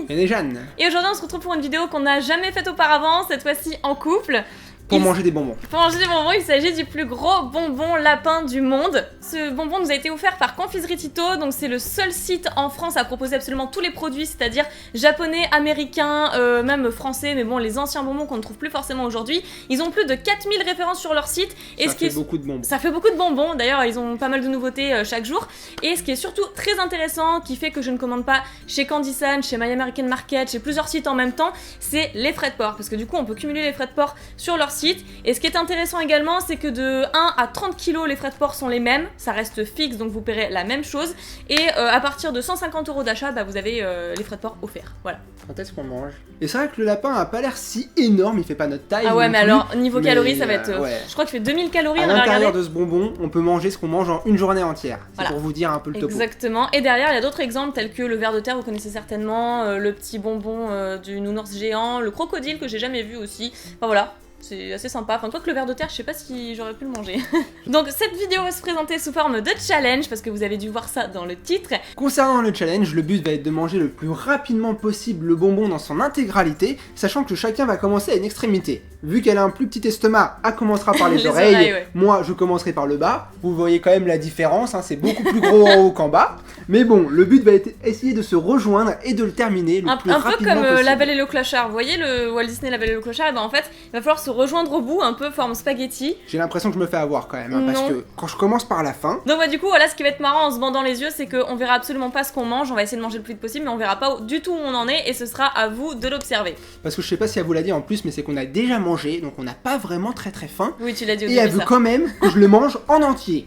Et Jeanne. Et aujourd'hui on se retrouve pour une vidéo qu'on n'a jamais faite auparavant, cette fois-ci en couple. Pour manger des bonbons. Pour manger des bonbons, il s'agit du plus gros bonbon lapin du monde. Ce bonbon nous a été offert par Confiserie Tito, donc c'est le seul site en France à proposer absolument tous les produits, c'est-à-dire japonais, américains, même français, mais bon, les anciens bonbons qu'on ne trouve plus forcément aujourd'hui. Ils ont plus de 4000 références sur leur site. Et ça fait beaucoup de bonbons. Ça fait beaucoup de bonbons, d'ailleurs ils ont pas mal de nouveautés chaque jour. Et ce qui est surtout très intéressant, qui fait que je ne commande pas chez Candysan, chez My American Market, chez plusieurs sites en même temps, c'est les frais de port. Parce que du coup on peut cumuler les frais de port sur leur site. Et ce qui est intéressant également, c'est que de 1 à 30 kg, les frais de port sont les mêmes, ça reste fixe, donc vous paierez la même chose. Et à partir de 150 € d'achat, bah, vous avez les frais de port offerts. Voilà. Quand est-ce qu'on mange? Et c'est vrai que le lapin a pas l'air si énorme, il fait pas notre taille. Ah ouais, mais plus, alors niveau calories, ça va être. Ouais. Je crois qu'il fait 2000 calories. À l'intérieur de ce bonbon, on peut manger ce qu'on mange en une journée entière. C'est voilà. Pour vous dire un peu le topo. Exactement. Et derrière, il y a d'autres exemples tels que le ver de terre, vous connaissez certainement, le petit bonbon du nounours géant, le crocodile que j'ai jamais vu aussi. Enfin voilà. C'est assez sympa, enfin quoi que le ver de terre, je sais pas si j'aurais pu le manger. Donc cette vidéo va se présenter sous forme de challenge, parce que vous avez dû voir ça dans le titre. Concernant le challenge, le but va être de manger le plus rapidement possible le bonbon dans son intégralité, sachant que chacun va commencer à une extrémité. Vu qu'elle a un plus petit estomac, elle commencera par les oreilles, ouais. Moi je commencerai par le bas, vous voyez quand même la différence, hein, c'est beaucoup plus gros en haut qu'en bas. Mais bon, le but va être essayer de se rejoindre et de le terminer le plus rapidement possible. Un peu comme La Belle et le Clochard, vous voyez le Walt Disney La Belle et le Clochard, et ben en fait, il va falloir se rejoindre au bout, un peu forme spaghetti. J'ai l'impression que je me fais avoir quand même, hein, parce que quand je commence par la fin... Donc bah du coup, voilà, ce qui va être marrant en se bandant les yeux, c'est qu'on verra absolument pas ce qu'on mange, on va essayer de manger le plus vite possible, mais on verra pas du tout où on en est, et ce sera à vous de l'observer. Parce que je sais pas si elle vous l'a dit en plus, mais c'est qu'on a déjà mangé, donc on n'a pas vraiment très faim. Oui, tu l'as dit au début. début. Et elle veut quand même que je le mange en entier.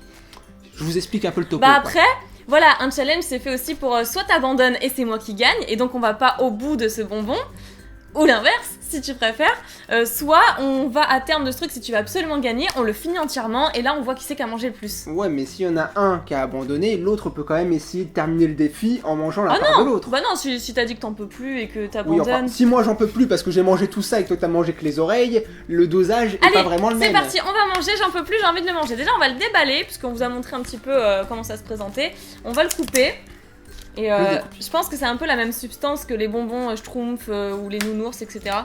Je vous explique un peu le topo. Bah après... Voilà, un challenge c'est fait aussi pour soit t'abandonnes et c'est moi qui gagne, et donc on va pas au bout de ce bonbon, ou l'inverse, si tu préfères, soit on va à terme de ce truc, si tu veux absolument gagner, on le finit entièrement, et là on voit qui c'est qui a mangé le plus. Ouais, mais s'il y en a un qui a abandonné, l'autre peut quand même essayer de terminer le défi en mangeant la part de l'autre. Bah non, si t'as dit que t'en peux plus et que t'abandonnes... Oui, enfin, si moi j'en peux plus parce que j'ai mangé tout ça et que toi t'as mangé que les oreilles, le dosage est pas vraiment le même. C'est parti, on va manger, j'en peux plus, j'ai envie de le manger. Déjà on va le déballer, puisqu'on vous a montré un petit peu comment ça se présentait. On va le couper. Et je pense que c'est un peu la même substance que les bonbons Schtroumpf ou les nounours, etc.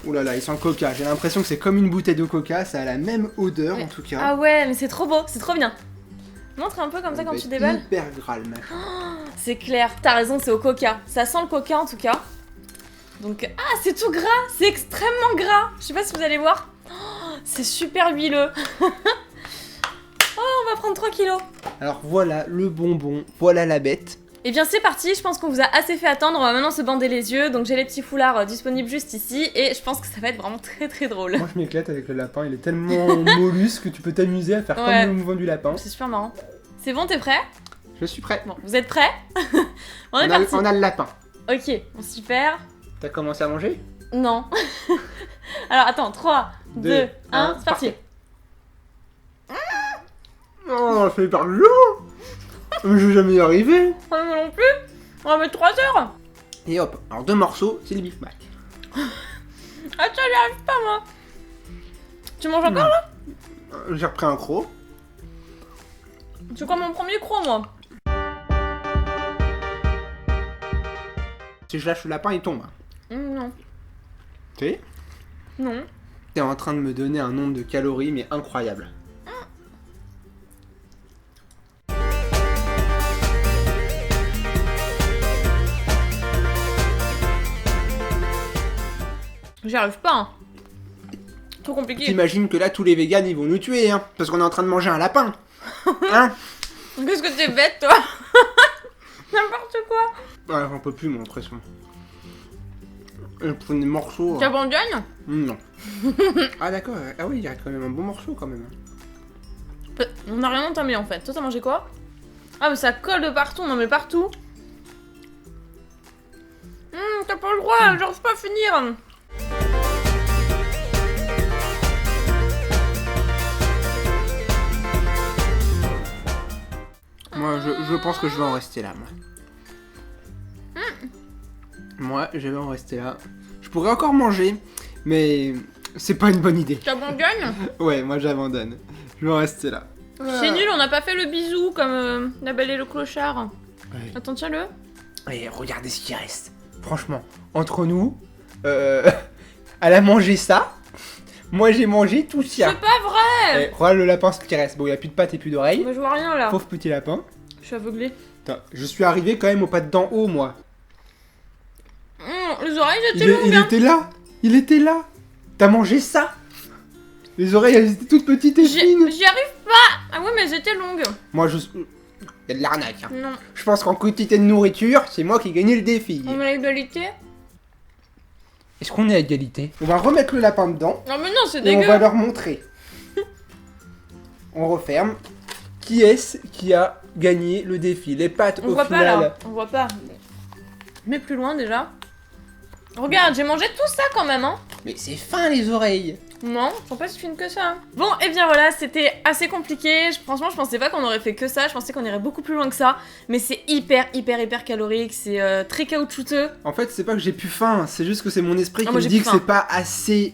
Ouh là là, ils sentent coca. J'ai l'impression que c'est comme une bouteille de coca, ça a la même odeur en tout cas. Ah ouais, mais c'est trop beau, c'est trop bien. Montre un peu comme ça quand tu déballes. Hyper gras le machin. Oh, c'est clair, t'as raison, c'est au coca. Ça sent le coca en tout cas. Donc, ah, c'est tout gras, c'est extrêmement gras. Je sais pas si vous allez voir. Oh, c'est super huileux. Oh, on va prendre 3 kilos. Alors voilà le bonbon, voilà la bête. Et bien c'est parti, je pense qu'on vous a assez fait attendre, on va maintenant se bander les yeux, donc j'ai les petits foulards disponibles juste ici, et je pense que ça va être vraiment très très drôle. Moi je m'éclate avec le lapin, il est tellement mollusque que tu peux t'amuser à faire comme le mouvement du lapin. C'est super marrant. C'est bon, t'es prêt? Je suis prêt. Bon, vous êtes prêts? On est parti. On a le lapin. Ok, bon, super. T'as commencé à manger? Non. Alors attends, 3, 2, 1, c'est parti. Oh, ça fait hyper lourd. Mais je vais jamais y arriver. Moi non plus. On va mettre 3 heures. Et hop, alors 2 morceaux, c'est les Big Mac. Ah ça j'y arrive pas moi. Tu manges encore là? J'ai repris un croc. C'est quoi mon premier croc moi? Si je lâche le lapin, il tombe. Non. Tu sais? Non. T'es en train de me donner un nombre de calories mais incroyable. J'y arrive pas. Hein. Trop compliqué. T'imagines que là tous les véganes ils vont nous tuer hein, parce qu'on est en train de manger un lapin. Hein? Qu'est-ce que t'es bête toi? N'importe quoi. Ouais, j'en peux plus, mon l'impression. Je prends des morceaux. Tu abandonnes? Non. Ah d'accord, ah oui, il y a quand même un bon morceau quand même. On n'a rien entamé en fait. Toi t'as mangé quoi? Ah mais ça colle de partout, non mais partout. T'as pas le droit, j'arrive pas à finir. Moi, je pense que je vais en rester là, moi. Moi, je vais en rester là. Je pourrais encore manger, mais c'est pas une bonne idée. T'abandonnes? Ouais, moi j'abandonne. Je vais en rester là. C'est nul, on n'a pas fait le bisou comme La Belle et le Clochard. Ouais. Attends, tiens-le. Et regardez ce qui reste. franchement, entre nous, elle a mangé ça. Moi j'ai mangé tout ça. C'est pas vrai. Regarde le lapin ce qui reste. Bon, il y a plus de pattes et plus d'oreilles. Mais je vois rien là. Pauvre petit lapin. Je suis aveuglée. Attends, je suis arrivé quand même aux pattes d'en haut, moi. Les oreilles étaient longues. Il était là. Il était là. T'as mangé ça. Les oreilles, elles étaient toutes petites et fines. J'y arrive pas. Ah ouais, mais elles étaient longues. Moi, il y a de l'arnaque. Hein. Non. Je pense qu'en quantité de nourriture, c'est moi qui ai gagné le défi. On a l'égalité. Est-ce qu'on est à égalité? On va remettre le lapin dedans. Non mais non, c'est Et dégueu. on va leur montrer. On referme. Qui est-ce qui a gagné le défi? Les pattes On au voit final. pas là. On voit pas. Mais plus loin déjà. Regarde, j'ai mangé tout ça quand même, hein. Mais c'est fin les oreilles. Non, sont pas si fines que ça. Bon, et bien voilà, c'était assez compliqué. Franchement, je pensais pas qu'on aurait fait que ça. Je pensais qu'on irait beaucoup plus loin que ça. Mais c'est hyper calorique. C'est très caoutchouteux. En fait, c'est pas que j'ai plus faim. C'est juste que c'est mon esprit qui moi, me j'ai dit plus que faim. c'est pas assez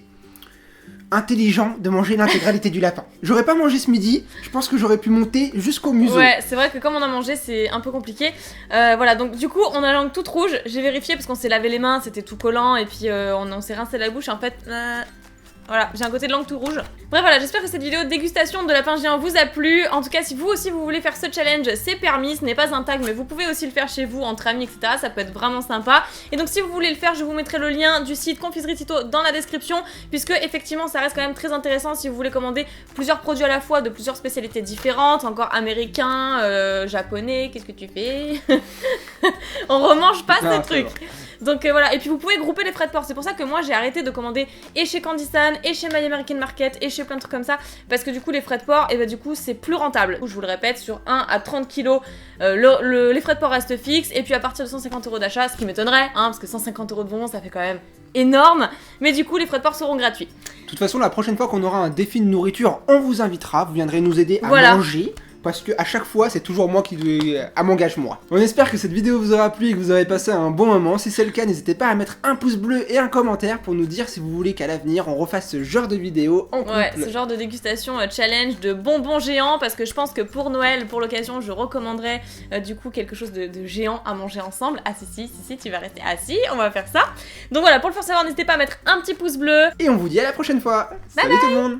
intelligent de manger l'intégralité du lapin. J'aurais pas mangé ce midi. Je pense que j'aurais pu monter jusqu'au museau. Ouais, c'est vrai que comme on a mangé, c'est un peu compliqué. Voilà, donc du coup, on a la langue toute rouge. J'ai vérifié parce qu'on s'est lavé les mains, c'était tout collant. Et puis on s'est rincé la bouche. Et en fait, voilà, j'ai un côté de langue tout rouge. Bref, voilà, j'espère que cette vidéo de dégustation de lapin géant vous a plu. En tout cas, si vous aussi vous voulez faire ce challenge, c'est permis, ce n'est pas un tag, mais vous pouvez aussi le faire chez vous, entre amis, etc. Ça peut être vraiment sympa. Et donc si vous voulez le faire, je vous mettrai le lien du site Confiserie Tito dans la description, puisque effectivement, ça reste quand même très intéressant si vous voulez commander plusieurs produits à la fois, de plusieurs spécialités différentes, encore américains, japonais, qu'est-ce que tu fais? On remange pas ces trucs. Donc voilà, et puis vous pouvez grouper les frais de port. C'est pour ça que moi j'ai arrêté de commander et chez Candysan, et chez My American Market, et chez plein de trucs comme ça, parce que du coup les frais de port, et bah du coup c'est plus rentable. Je vous le répète, sur 1 à 30 kilos, les frais de port restent fixes, et puis à partir de 150 € d'achat, ce qui m'étonnerait, hein, parce que 150 € de bonbons ça fait quand même énorme, mais du coup les frais de port seront gratuits. De toute façon, la prochaine fois qu'on aura un défi de nourriture, on vous invitera, vous viendrez nous aider à manger. Parce que à chaque fois, c'est toujours moi qui m'engage moi. On espère que cette vidéo vous aura plu et que vous aurez passé un bon moment. Si c'est le cas, n'hésitez pas à mettre un pouce bleu et un commentaire pour nous dire si vous voulez qu'à l'avenir on refasse ce genre de vidéo en couple. Ouais, ce genre de dégustation challenge de bonbons géants, parce que je pense que pour Noël, pour l'occasion, je recommanderais du coup quelque chose de géant à manger ensemble. Ah si, tu vas rester assis, on va faire ça. Donc voilà, pour le faire savoir, n'hésitez pas à mettre un petit pouce bleu. Et on vous dit à la prochaine fois. Bye Salut tout le monde.